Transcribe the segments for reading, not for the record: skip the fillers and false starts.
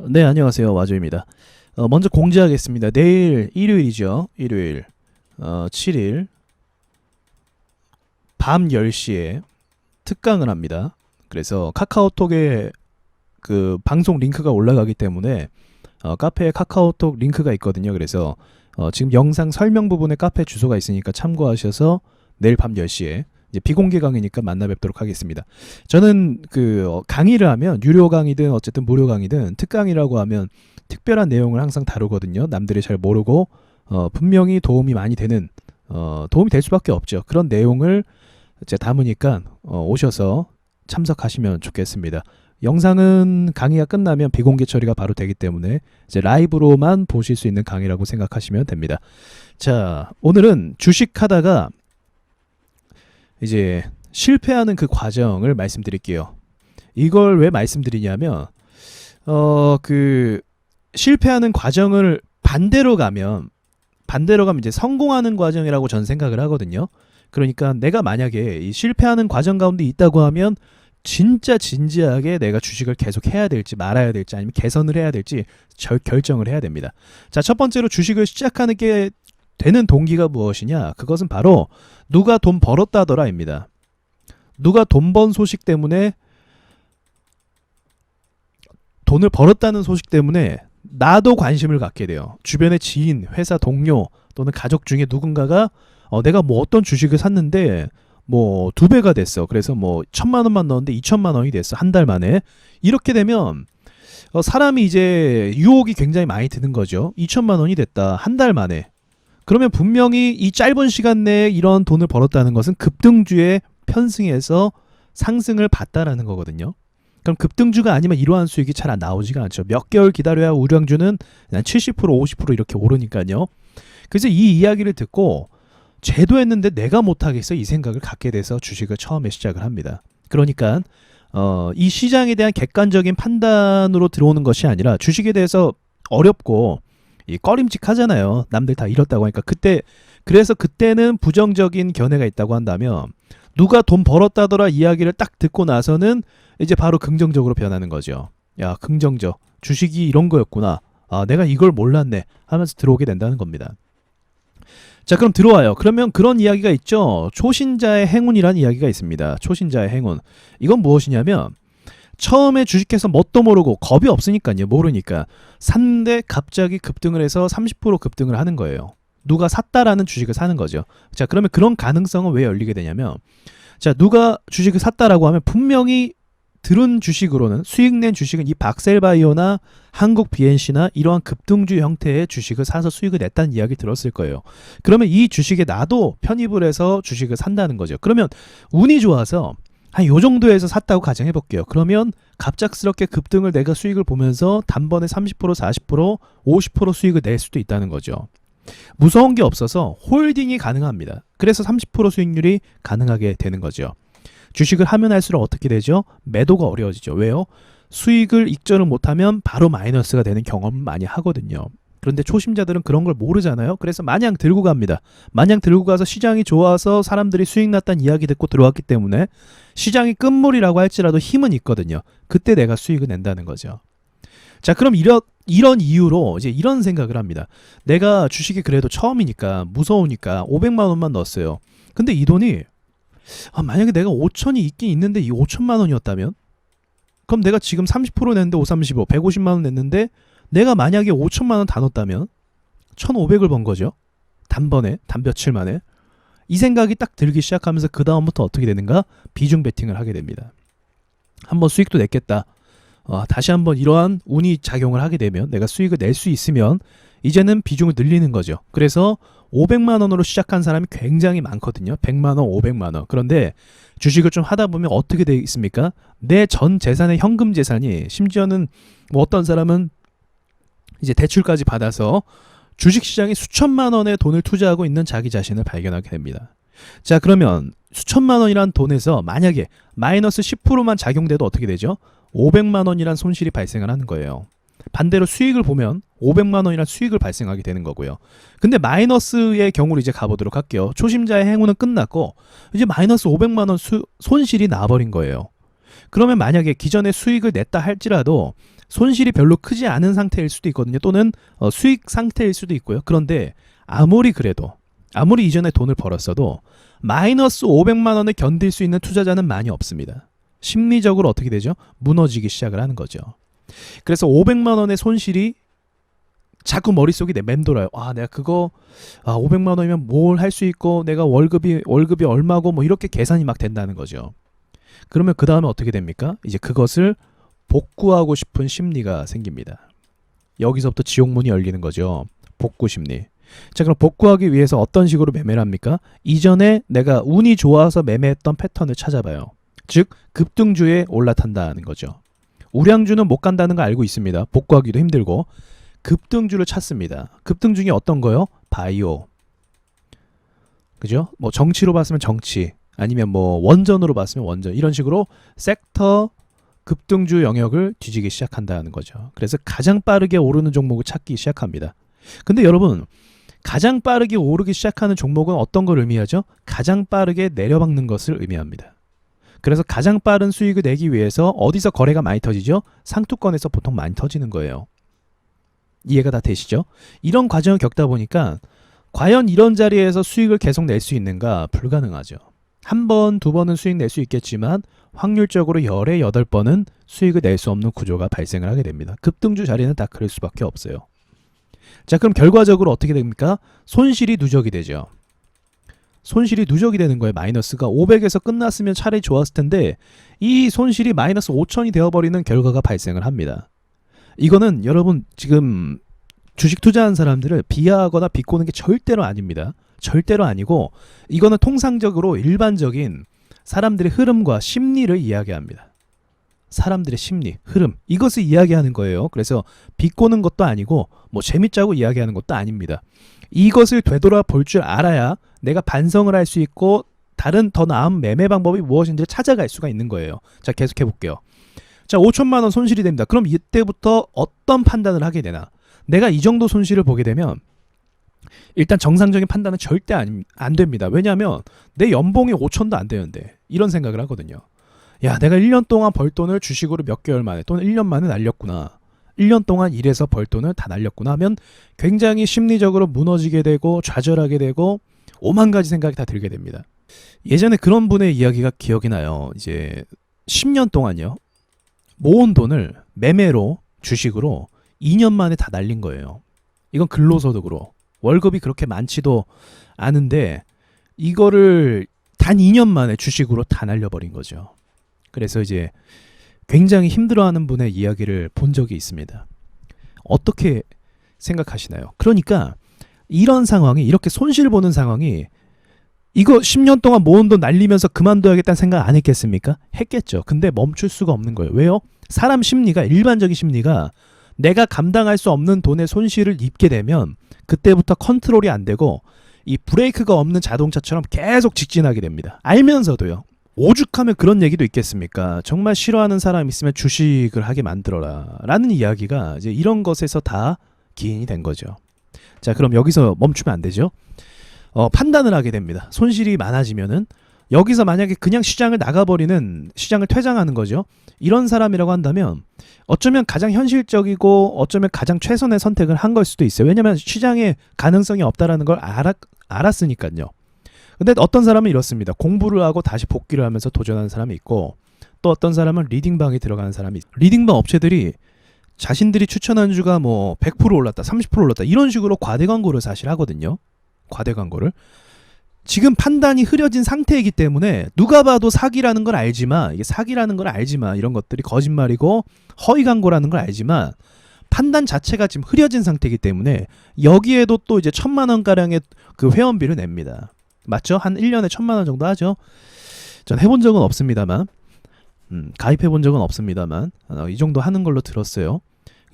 네, 안녕하세요. 와조입니다. 먼저 공지하겠습니다. 내일 일요일이죠. 일요일 7일 밤 10시에 특강을 합니다. 그래서 카카오톡에 그 방송 링크가 올라가기 때문에 카페에 카카오톡 링크가 있거든요. 그래서 지금 영상 설명 부분에 카페 주소가 있으니까 참고하셔서 내일 밤 10시에 이제 비공개 강의니까 만나 뵙도록 하겠습니다. 저는 강의를 하면 유료 강의든 어쨌든 무료 강의든 특강이라고 하면 특별한 내용을 항상 다루거든요. 남들이 잘 모르고 분명히 도움이 많이 되는 도움이 될 수밖에 없죠. 그런 내용을 이제 담으니까 오셔서 참석하시면 좋겠습니다. 영상은 강의가 끝나면 비공개 처리가 바로 되기 때문에 이제 라이브로만 보실 수 있는 강의라고 생각하시면 됩니다. 자, 오늘은 주식하다가 이제 실패하는 그 과정을 말씀드릴게요. 이걸 왜 말씀드리냐면 실패하는 과정을 반대로 가면 이제 성공하는 과정이라고 전 생각을 하거든요. 그러니까 내가 만약에 이 실패하는 과정 가운데 있다고 하면 진짜 진지하게 내가 주식을 계속 해야 될지 말아야 될지 아니면 개선을 해야 될지 결정을 해야 됩니다. 자, 첫 번째로 주식을 시작하는 게 되는 동기가 무엇이냐? 그것은 바로 누가 돈 벌었다더라입니다. 누가 돈 번 소식 때문에 돈을 벌었다는 소식 때문에 나도 관심을 갖게 돼요. 주변의 지인, 회사 동료 또는 가족 중에 누군가가 내가 뭐 어떤 주식을 샀는데 뭐 2배가 됐어. 그래서 뭐 1,000만 원만 넣었는데 2,000만 원이 됐어. 한 달 만에. 이렇게 되면 사람이 이제 유혹이 굉장히 많이 드는 거죠. 2,000만 원이 됐다. 한 달 만에. 그러면 분명히 이 짧은 시간 내에 이런 돈을 벌었다는 것은 급등주에 편승해서 상승을 봤다라는 거거든요. 그럼 급등주가 아니면 이러한 수익이 잘 안 나오지가 않죠. 몇 개월 기다려야 우량주는 한 70%, 50% 이렇게 오르니까요. 그래서 이 이야기를 듣고 쟤도 했는데 내가 못하겠어 이 생각을 갖게 돼서 주식을 처음에 시작을 합니다. 그러니까 이 시장에 대한 객관적인 판단으로 들어오는 것이 아니라 주식에 대해서 어렵고 꺼림칙하잖아요. 남들 다 이렇다고 하니까 그래서 그때는 부정적인 견해가 있다고 한다면 누가 돈 벌었다더라 이야기를 딱 듣고 나서는 이제 바로 긍정적으로 변하는 거죠. 야, 긍정적. 주식이 이런 거였구나. 아, 내가 이걸 몰랐네 하면서 들어오게 된다는 겁니다. 자, 그럼 들어와요. 그러면 그런 이야기가 있죠. 초신자의 행운이라는 이야기가 있습니다. 초신자의 행운. 이건 무엇이냐면 처음에 주식해서 뭣도 모르고 겁이 없으니까요. 모르니까 샀는데 갑자기 급등을 해서 30% 급등을 하는 거예요. 누가 샀다라는 주식을 사는 거죠. 자, 그러면 그런 가능성은 왜 열리게 되냐면 자, 누가 주식을 샀다라고 하면 분명히 들은 주식으로는 수익 낸 주식은 이 박셀바이오나 한국 BNC나 이러한 급등주 형태의 주식을 사서 수익을 냈다는 이야기 들었을 거예요. 그러면 이 주식에 나도 편입을 해서 주식을 산다는 거죠. 그러면 운이 좋아서 한 요 정도에서 샀다고 가정해 볼게요. 그러면 갑작스럽게 급등을 내가 수익을 보면서 단번에 30%, 40%, 50% 수익을 낼 수도 있다는 거죠. 무서운 게 없어서 홀딩이 가능합니다. 그래서 30% 수익률이 가능하게 되는 거죠. 주식을 하면 할수록 어떻게 되죠? 매도가 어려워지죠. 왜요? 수익을 익절을 못하면 바로 마이너스가 되는 경험을 많이 하거든요. 그런데 초심자들은 그런 걸 모르잖아요. 그래서 마냥 들고 갑니다. 마냥 들고 가서 시장이 좋아서 사람들이 수익 났다는 이야기 듣고 들어왔기 때문에 시장이 끝물이라고 할지라도 힘은 있거든요. 그때 내가 수익을 낸다는 거죠. 자, 그럼 이런 이유로 이제 이런 생각을 합니다. 내가 주식이 그래도 처음이니까 무서우니까 500만 원만 넣었어요. 근데 이 돈이 만약에 내가 5천이 있긴 있는데 이 5천만 원이었다면 그럼 내가 지금 30% 냈는데 535, 150만 원 냈는데 내가 만약에 5천만 원 다 넣었다면 1,500을 번 거죠. 단번에, 단며칠 만에. 이 생각이 딱 들기 시작하면서 그 다음부터 어떻게 되는가? 비중 베팅을 하게 됩니다. 한번 수익도 냈겠다. 다시 한번 이러한 운이 작용을 하게 되면 내가 수익을 낼 수 있으면 이제는 비중을 늘리는 거죠. 그래서 500만 원으로 시작한 사람이 굉장히 많거든요. 100만 원, 500만 원. 그런데 주식을 좀 하다 보면 어떻게 되어 있습니까? 내 전 재산의 현금 재산이 심지어는 뭐 어떤 사람은 이제 대출까지 받아서 주식시장에 수천만 원의 돈을 투자하고 있는 자기 자신을 발견하게 됩니다. 자, 그러면 수천만 원이란 돈에서 만약에 마이너스 10%만 작용돼도 어떻게 되죠? 500만 원이란 손실이 발생을 하는 거예요. 반대로 수익을 보면 500만 원이란 수익을 발생하게 되는 거고요. 근데 마이너스의 경우를 이제 가보도록 할게요. 초심자의 행운은 끝났고 이제 마이너스 500만 원 손실이 나버린 거예요. 그러면 만약에 기존에 수익을 냈다 할지라도 손실이 별로 크지 않은 상태일 수도 있거든요. 또는 수익 상태일 수도 있고요. 그런데 아무리 그래도 아무리 이전에 돈을 벌었어도 마이너스 500만 원을 견딜 수 있는 투자자는 많이 없습니다. 심리적으로 어떻게 되죠? 무너지기 시작을 하는 거죠. 그래서 500만 원의 손실이 자꾸 머릿속이 맴돌아요. 내가 그거 500만 원이면 뭘 할 수 있고 내가 월급이 얼마고 뭐 이렇게 계산이 막 된다는 거죠. 그러면 그 다음에 어떻게 됩니까? 이제 그것을 복구하고 싶은 심리가 생깁니다. 여기서부터 지옥문이 열리는 거죠. 복구 심리. 자, 그럼 복구하기 위해서 어떤 식으로 매매를 합니까? 이전에 내가 운이 좋아서 매매했던 패턴을 찾아봐요. 즉 급등주에 올라탄다는 거죠. 우량주는 못 간다는 거 알고 있습니다. 복구하기도 힘들고 급등주를 찾습니다. 급등 중에 어떤 거요? 바이오. 그죠? 뭐 정치로 봤으면 정치, 아니면 뭐 원전으로 봤으면 원전, 이런 식으로 섹터 급등주 영역을 뒤지기 시작한다는 거죠. 그래서 가장 빠르게 오르는 종목을 찾기 시작합니다. 근데 여러분, 가장 빠르게 오르기 시작하는 종목은 어떤 걸 의미하죠? 가장 빠르게 내려박는 것을 의미합니다. 그래서 가장 빠른 수익을 내기 위해서 어디서 거래가 많이 터지죠? 상투권에서 보통 많이 터지는 거예요. 이해가 다 되시죠? 이런 과정을 겪다 보니까 과연 이런 자리에서 수익을 계속 낼 수 있는가? 불가능하죠. 한 번, 두 번은 수익 낼 수 있겠지만 확률적으로 열에 8번은 수익을 낼 수 없는 구조가 발생을 하게 됩니다. 급등주 자리는 다 그럴 수밖에 없어요. 자, 그럼 결과적으로 어떻게 됩니까? 손실이 누적이 되죠. 손실이 누적이 되는 거예요. 마이너스가 500에서 끝났으면 차라리 좋았을 텐데 이 손실이 마이너스 5000이 되어버리는 결과가 발생을 합니다. 이거는 여러분 지금 주식 투자한 사람들을 비하하거나 비꼬는 게 절대로 아닙니다. 절대로 아니고 이거는 통상적으로 일반적인 사람들의 흐름과 심리를 이야기합니다. 사람들의 심리, 흐름, 이것을 이야기하는 거예요. 그래서 비꼬는 것도 아니고 뭐 재밌자고 이야기하는 것도 아닙니다. 이것을 되돌아 볼 줄 알아야 내가 반성을 할 수 있고 다른 더 나은 매매 방법이 무엇인지를 찾아갈 수가 있는 거예요. 자, 계속해 볼게요. 자, 5천만 원 손실이 됩니다. 그럼 이때부터 어떤 판단을 하게 되나? 내가 이 정도 손실을 보게 되면 일단 정상적인 판단은 절대 안 됩니다. 왜냐하면 내 연봉이 5천도 안 되는데 이런 생각을 하거든요. 야, 내가 1년 동안 벌 돈을 주식으로 몇 개월 만에 또는 1년 만에 날렸구나. 1년 동안 일해서 벌 돈을 다 날렸구나 하면 굉장히 심리적으로 무너지게 되고 좌절하게 되고 5만 가지 생각이 다 들게 됩니다. 예전에 그런 분의 이야기가 기억이 나요. 이제 10년 동안요. 모은 돈을 매매로 주식으로 2년 만에 다 날린 거예요. 이건 근로소득으로. 월급이 그렇게 많지도 않은데 이거를 단 2년 만에 주식으로 다 날려버린 거죠. 그래서 이제 굉장히 힘들어하는 분의 이야기를 본 적이 있습니다. 어떻게 생각하시나요? 그러니까 이런 상황이, 이렇게 손실 보는 상황이, 이거 10년 동안 모은 돈 날리면서 그만둬야겠다는 생각 안 했겠습니까? 했겠죠. 근데 멈출 수가 없는 거예요. 왜요? 사람 심리가, 일반적인 심리가 내가 감당할 수 없는 돈의 손실을 입게 되면 그때부터 컨트롤이 안 되고 이 브레이크가 없는 자동차처럼 계속 직진하게 됩니다. 알면서도요. 오죽하면 그런 얘기도 있겠습니까? 정말 싫어하는 사람 있으면 주식을 하게 만들어라 라는 이야기가 이제 이런 것에서 다 기인이 된 거죠. 자, 그럼 여기서 멈추면 안 되죠. 판단을 하게 됩니다. 손실이 많아지면은 여기서 만약에 그냥 시장을 나가버리는, 시장을 퇴장하는 거죠. 이런 사람이라고 한다면 어쩌면 가장 현실적이고 어쩌면 가장 최선의 선택을 한 걸 수도 있어요. 왜냐하면 시장에 가능성이 없다라는 걸 알았으니까요. 근데 어떤 사람은 이렇습니다. 공부를 하고 다시 복귀를 하면서 도전하는 사람이 있고, 또 어떤 사람은 리딩방에 들어가는 사람이 있어요. 리딩방 업체들이 자신들이 추천한 주가 뭐 100% 올랐다, 30% 올랐다 이런 식으로 과대 광고를 사실 하거든요. 과대 광고를. 지금 판단이 흐려진 상태이기 때문에 누가 봐도 사기라는 걸 알지만, 이게 사기라는 걸 알지만, 이런 것들이 거짓말이고 허위 광고라는 걸 알지만 판단 자체가 지금 흐려진 상태이기 때문에 여기에도 또 이제 1,000만 원 가량의 그 회원비를 냅니다. 맞죠? 한 1년에 1,000만 원 정도 하죠. 전 해본 적은 없습니다만, 가입해본 적은 없습니다만 이 정도 하는 걸로 들었어요.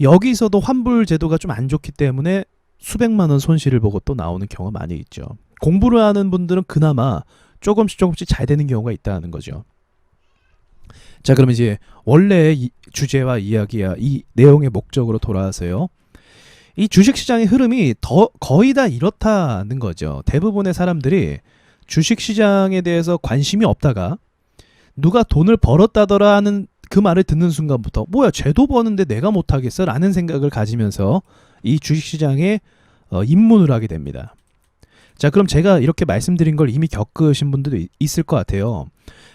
여기서도 환불 제도가 좀 안 좋기 때문에 수백만 원 손실을 보고 또 나오는 경우가 많이 있죠. 공부를 하는 분들은 그나마 조금씩 잘 되는 경우가 있다는 거죠. 자, 그럼 이제 원래 주제와 이야기야, 이 내용의 목적으로 돌아와서요. 이 주식시장의 흐름이 거의 다 이렇다는 거죠. 대부분의 사람들이 주식시장에 대해서 관심이 없다가 누가 돈을 벌었다더라 하는 그 말을 듣는 순간부터 뭐야 쟤도 버는데 내가 못하겠어? 라는 생각을 가지면서 이 주식시장에 입문을 하게 됩니다. 자, 그럼 제가 이렇게 말씀드린 걸 이미 겪으신 분들도 있을 것 같아요.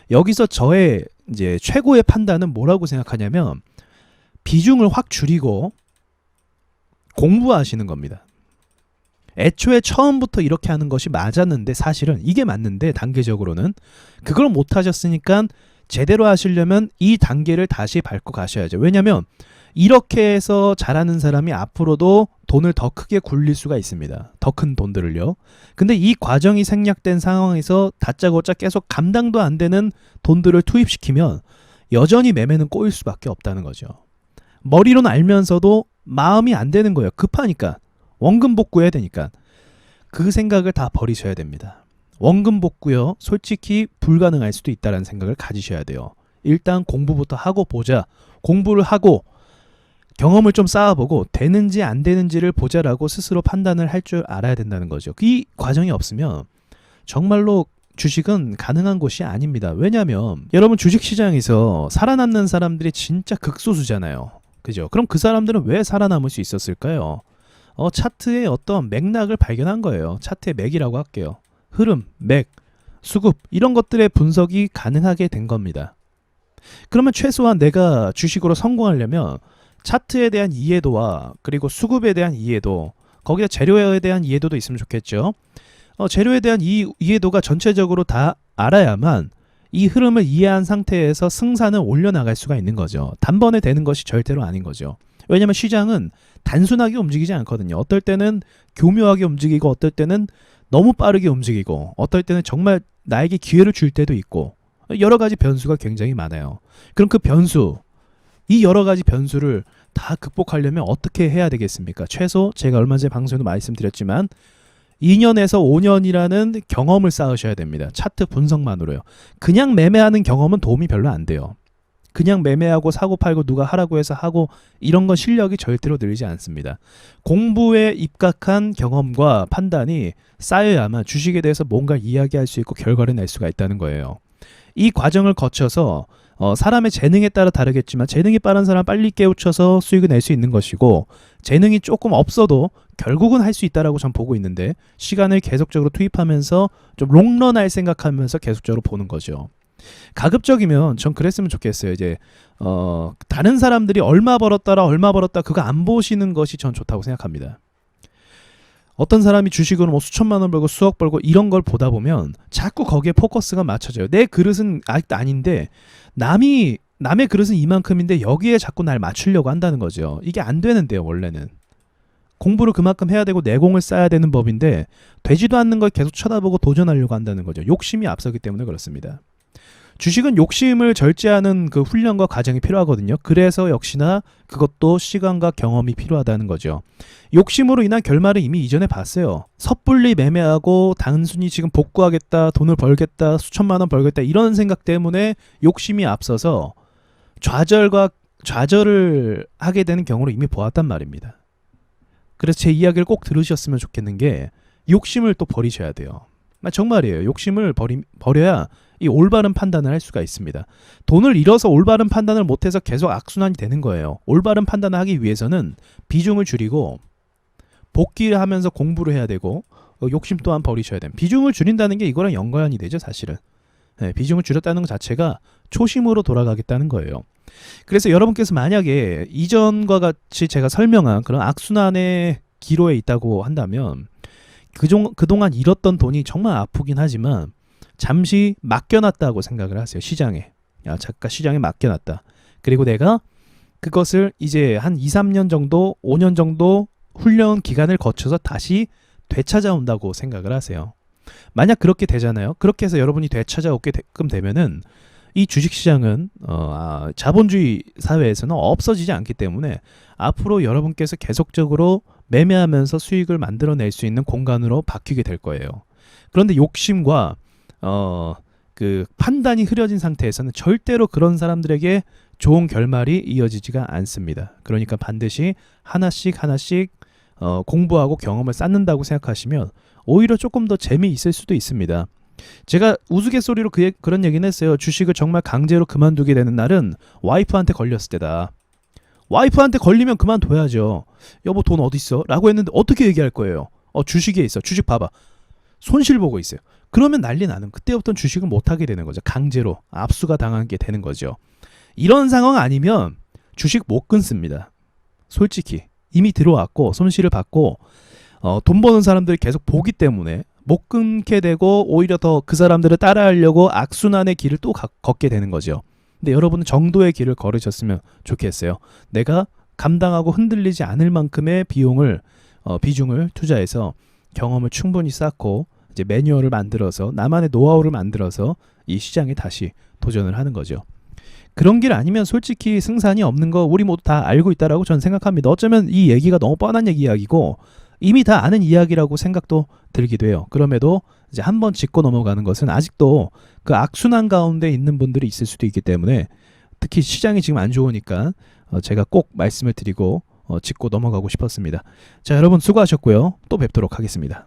여기서 저의 이제 최고의 판단은 뭐라고 생각하냐면 비중을 확 줄이고 공부하시는 겁니다. 애초에 처음부터 이렇게 하는 것이 맞았는데 사실은 이게 맞는데 단계적으로는 그걸 못 하셨으니까 제대로 하시려면 이 단계를 다시 밟고 가셔야죠. 왜냐하면 이렇게 해서 잘하는 사람이 앞으로도 돈을 더 크게 굴릴 수가 있습니다. 더 큰 돈들을요. 근데 이 과정이 생략된 상황에서 다짜고짜 계속 감당도 안 되는 돈들을 투입시키면 여전히 매매는 꼬일 수밖에 없다는 거죠. 머리로는 알면서도 마음이 안 되는 거예요. 급하니까. 원금 복구해야 되니까. 그 생각을 다 버리셔야 됩니다. 원금 복구요. 솔직히 불가능할 수도 있다는 생각을 가지셔야 돼요. 일단 공부부터 하고 보자. 공부를 하고 경험을 좀 쌓아보고 되는지 안 되는지를 보자라고 스스로 판단을 할 줄 알아야 된다는 거죠. 이 과정이 없으면 정말로 주식은 가능한 곳이 아닙니다. 왜냐하면 여러분 주식시장에서 살아남는 사람들이 진짜 극소수잖아요. 그죠? 그럼 그 사람들은 왜 살아남을 수 있었을까요? 차트의 어떤 맥락을 발견한 거예요. 차트의 맥이라고 할게요. 흐름, 맥, 수급 이런 것들의 분석이 가능하게 된 겁니다. 그러면 최소한 내가 주식으로 성공하려면 차트에 대한 이해도와 그리고 수급에 대한 이해도, 거기다 재료에 대한 이해도도 있으면 좋겠죠. 재료에 대한 이해도가 전체적으로 다 알아야만 이 흐름을 이해한 상태에서 승산을 올려나갈 수가 있는 거죠. 단번에 되는 것이 절대로 아닌 거죠. 왜냐하면 시장은 단순하게 움직이지 않거든요. 어떨 때는 교묘하게 움직이고 어떨 때는 너무 빠르게 움직이고 어떨 때는 정말 나에게 기회를 줄 때도 있고 여러 가지 변수가 굉장히 많아요. 그럼 그 변수, 이 여러 가지 변수를 다 극복하려면 어떻게 해야 되겠습니까? 최소 제가 얼마 전에 방송에도 말씀드렸지만 2년에서 5년이라는 경험을 쌓으셔야 됩니다. 차트 분석만으로요. 그냥 매매하는 경험은 도움이 별로 안 돼요. 그냥 매매하고 사고 팔고 누가 하라고 해서 하고 이런 건 실력이 절대로 늘지 않습니다. 공부에 입각한 경험과 판단이 쌓여야만 주식에 대해서 뭔가 이야기할 수 있고 결과를 낼 수가 있다는 거예요. 이 과정을 거쳐서 사람의 재능에 따라 다르겠지만 재능이 빠른 사람 빨리 깨우쳐서 수익을 낼 수 있는 것이고 재능이 조금 없어도 결국은 할 수 있다라고 전 보고 있는데 시간을 계속적으로 투입하면서 좀 롱런할 생각하면서 계속적으로 보는 거죠. 가급적이면 전 그랬으면 좋겠어요. 이제 다른 사람들이 얼마 벌었다 그거 안 보시는 것이 전 좋다고 생각합니다. 어떤 사람이 주식으로 뭐 수천만 원 벌고 수억 벌고 이런 걸 보다 보면 자꾸 거기에 포커스가 맞춰져요. 내 그릇은 아직도 아닌데 남의 그릇은 이만큼인데 여기에 자꾸 날 맞추려고 한다는 거죠. 이게 안 되는데요, 원래는. 공부를 그만큼 해야 되고 내공을 쌓아야 되는 법인데 되지도 않는 걸 계속 쳐다보고 도전하려고 한다는 거죠. 욕심이 앞서기 때문에 그렇습니다. 주식은 욕심을 절제하는 그 훈련과 과정이 필요하거든요. 그래서 역시나 그것도 시간과 경험이 필요하다는 거죠. 욕심으로 인한 결말을 이미 이전에 봤어요. 섣불리 매매하고 단순히 지금 복구하겠다, 돈을 벌겠다, 수천만 원 벌겠다 이런 생각 때문에 욕심이 앞서서 좌절을 하게 되는 경우를 이미 보았단 말입니다. 그래서 제 이야기를 꼭 들으셨으면 좋겠는 게 욕심을 또 버리셔야 돼요. 정말이에요. 욕심을 버려야 이 올바른 판단을 할 수가 있습니다. 돈을 잃어서 올바른 판단을 못해서 계속 악순환이 되는 거예요. 올바른 판단을 하기 위해서는 비중을 줄이고 복귀를 하면서 공부를 해야 되고 욕심 또한 버리셔야 됩니다. 비중을 줄인다는 게 이거랑 연관이 되죠, 사실은. 네, 비중을 줄였다는 것 자체가 초심으로 돌아가겠다는 거예요. 그래서 여러분께서 만약에 이전과 같이 제가 설명한 그런 악순환의 기로에 있다고 한다면 그동안 잃었던 돈이 정말 아프긴 하지만 잠시 맡겨놨다고 생각을 하세요. 시장에. 잠깐 시장에 맡겨놨다. 그리고 내가 그것을 이제 한 2, 3년 정도 5년 정도 훈련 기간을 거쳐서 다시 되찾아온다고 생각을 하세요. 만약 그렇게 되잖아요. 그렇게 해서 여러분이 되찾아오게끔 되면은 이 주식시장은 자본주의 사회에서는 없어지지 않기 때문에 앞으로 여러분께서 계속적으로 매매하면서 수익을 만들어낼 수 있는 공간으로 바뀌게 될 거예요. 그런데 욕심과 그 판단이 흐려진 상태에서는 절대로 그런 사람들에게 좋은 결말이 이어지지가 않습니다. 그러니까 반드시 하나씩 공부하고 경험을 쌓는다고 생각하시면 오히려 조금 더 재미있을 수도 있습니다. 제가 우스갯소리로 그런 얘기는 했어요. 주식을 정말 강제로 그만두게 되는 날은 와이프한테 걸렸을 때다. 와이프한테 걸리면 그만둬야죠. 여보 돈 어디 있어? 라고 했는데 어떻게 얘기할 거예요? 주식에 있어. 주식 봐봐. 손실 보고 있어요. 그러면 난리 나는 그때부터는 주식을 못하게 되는 거죠. 강제로 압수가 당하게 되는 거죠. 이런 상황 아니면 주식 못 끊습니다. 솔직히 이미 들어왔고 손실을 받고 돈 버는 사람들이 계속 보기 때문에 못 끊게 되고 오히려 더 그 사람들을 따라하려고 악순환의 길을 또 걷게 되는 거죠. 근데 여러분은 정도의 길을 걸으셨으면 좋겠어요. 내가 감당하고 흔들리지 않을 만큼의 비중을 투자해서 경험을 충분히 쌓고 이제 매뉴얼을 만들어서 나만의 노하우를 만들어서 이 시장에 다시 도전을 하는 거죠. 그런 길 아니면 솔직히 승산이 없는 거 우리 모두 다 알고 있다라고 저는 생각합니다. 어쩌면 이 얘기가 너무 뻔한 이야기고 이미 다 아는 이야기라고 생각도 들기도 해요. 그럼에도 이제 한번 짚고 넘어가는 것은 아직도 그 악순환 가운데 있는 분들이 있을 수도 있기 때문에 특히 시장이 지금 안 좋으니까 제가 꼭 말씀을 드리고 짚고 넘어가고 싶었습니다. 자, 여러분 수고하셨고요. 또 뵙도록 하겠습니다.